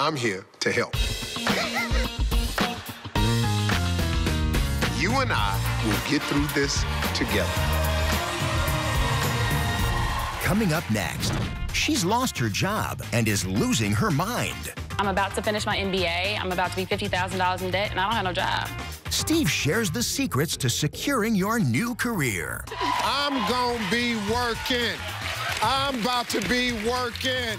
I'm here to help. You and I will get through this together. Coming up next, she's lost her job and is losing her mind. I'm about to finish my MBA. I'm about to be $50,000 in debt, and I don't have no job. Steve shares the secrets to securing your new career. I'm gonna be working. I'm about to be working.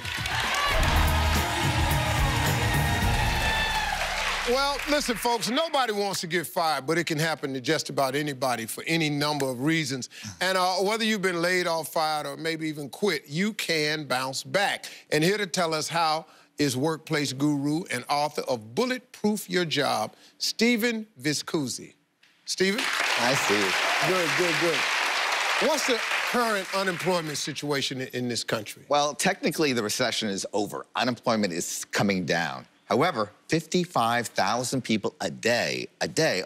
Well, listen, folks, nobody wants to get fired, but it can happen to just about anybody for any number of reasons. And whether you've been laid off, fired, or maybe even quit, you can bounce back. And here to tell us how is workplace guru and author of Bulletproof Your Job, Stephen Viscusi. Stephen? I see you. Good. What's the current unemployment situation in this country? Well, technically, the recession is over. Unemployment is coming down. However, 55,000 people a day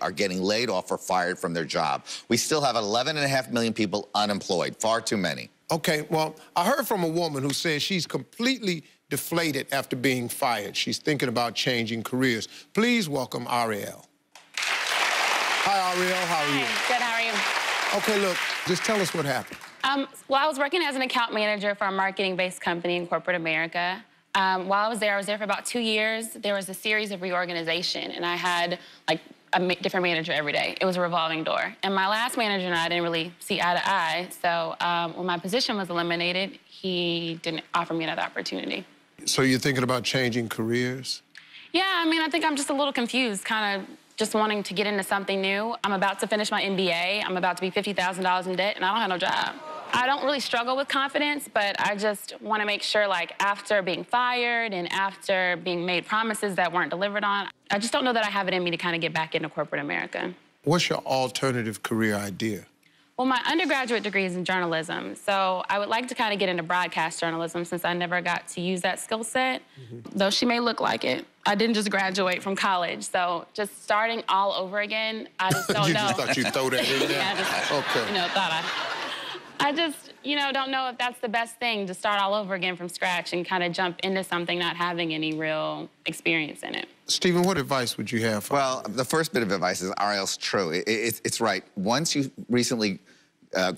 are getting laid off or fired from their job. We still have 11.5 million people unemployed, far too many. Okay, well, I heard from a woman who says she's completely deflated after being fired. She's thinking about changing careers. Please welcome Ariel. Hi, Ariel, how are you? Good, how are you? Okay, look, just tell us what happened. Well, I was working as an account manager for a marketing-based company in corporate America. While I was there for about 2 years. There was a series of reorganization, and I had like a different manager every day. It was a revolving door. And my last manager and I didn't really see eye to eye, so when my position was eliminated, he didn't offer me another opportunity. So you're thinking about changing careers? Yeah, I mean, I think I'm just a little confused, kind of just wanting to get into something new. I'm about to finish my MBA. I'm about to be $50,000 in debt, and I don't have no job. I don't really struggle with confidence, but I just want to make sure, like, after being fired and after being made promises that weren't delivered on, I just don't know that I have it in me to kind of get back into corporate America. What's your alternative career idea? Well, my undergraduate degree is in journalism, so I would like to kind of get into broadcast journalism since I never got to use that skill set. Though she may look like it, I didn't just graduate from college, so just starting all over again, I just don't know. You just thought you'd throw that in there? Yeah, I just, okay. I just, don't know if that's the best thing, to start all over again from scratch and kind of jump into something not having any real experience in it. Stephen, what advice would you have for Well, the first bit of advice is Ariel's true. It's right. Once you recently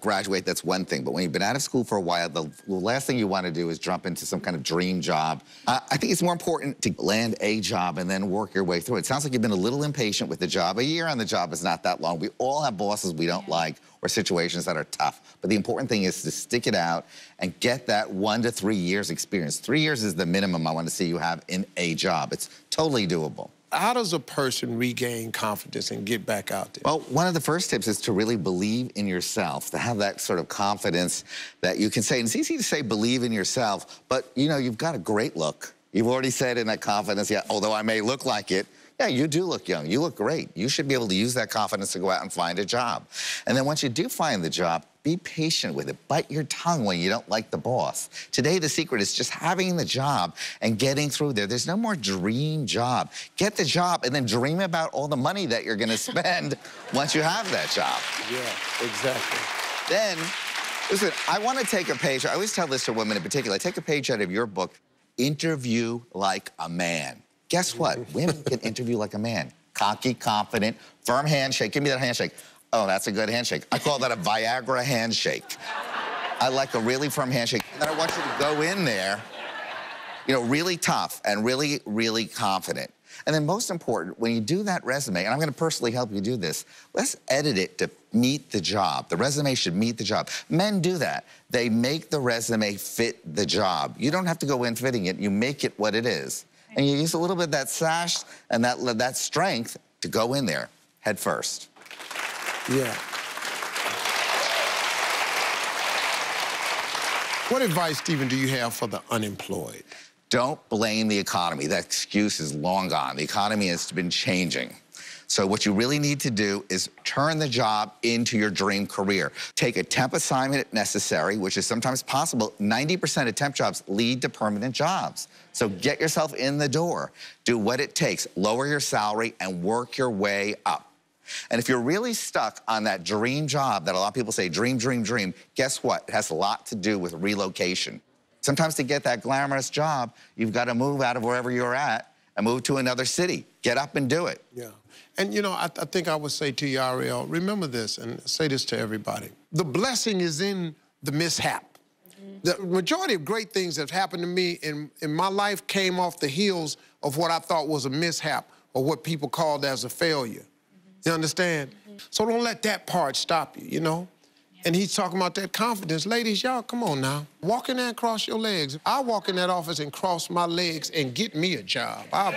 graduate, that's one thing. But when you've been out of school for a while, the last thing you want to do is jump into some kind of dream job. I think it's more important to land a job and then work your way through it. It sounds like you've been a little impatient with the job. A year on the job is not that long. We all have bosses we don't like or situations that are tough. But the important thing is to stick it out and get that 1 to 3 years experience. 3 years is the minimum I want to see you have in a job. It's totally doable. How does a person regain confidence and get back out there? Well, one of the first tips is to really believe in yourself, to have that sort of confidence that you can say, and it's easy to say believe in yourself, but you've got a great look. You've already said in that confidence, yeah, although I may look like it, yeah, you do look young. You look great. You should be able to use that confidence to go out and find a job. And then once you do find the job, be patient with it. Bite your tongue when you don't like the boss. Today, the secret is just having the job and getting through there. There's no more dream job. Get the job and then dream about all the money that you're going to spend once you have that job. Yeah, exactly. Then, listen, I want to take a page. I always tell this to women in particular. Take a page out of your book, Interview Like a Man. Guess what? Women can interview like a man. Cocky, confident, firm handshake. Give me that handshake. Oh, that's a good handshake. I call that a Viagra handshake. I like a really firm handshake. And I want you to go in there, really tough and really, really confident. And then most important, when you do that resume, and I'm going to personally help you do this, let's edit it to meet the job. The resume should meet the job. Men do that. They make the resume fit the job. You don't have to go in fitting it. You make it what it is. And you use a little bit of that sash and that strength to go in there head first. Yeah. What advice, Stephen, do you have for the unemployed? Don't blame the economy. That excuse is long gone. The economy has been changing. So what you really need to do is turn the job into your dream career. Take a temp assignment if necessary, which is sometimes possible. 90% of temp jobs lead to permanent jobs. So get yourself in the door. Do what it takes. Lower your salary and work your way up. And if you're really stuck on that dream job that a lot of people say, dream, dream, dream, guess what? It has a lot to do with relocation. Sometimes to get that glamorous job, you've got to move out of wherever you're at and move to another city. Get up and do it. Yeah. And, you know, I think I would say to you, Ariel, remember this, and say this to everybody. The blessing is in the mishap. The majority of great things that have happened to me in my life came off the heels of what I thought was a mishap or what people called as a failure. You understand? So don't let that part stop you, you know? And he's talking about that confidence. Ladies, y'all, come on now. Walk in there and cross your legs. I walk in that office and cross my legs and get me a job. Well,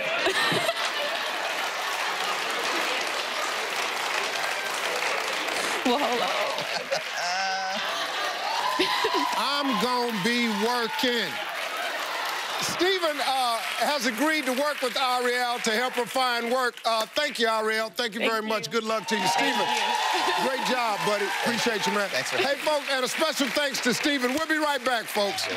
hello. I'm gonna be working. Stephen has agreed to work with Ariel to help her find work. Thank you, Ariel. Thank you very much. Good luck to you. Stephen, great job, buddy. Appreciate you, man. Thanks for Hey, folks, and a special thanks to Stephen. We'll be right back, folks.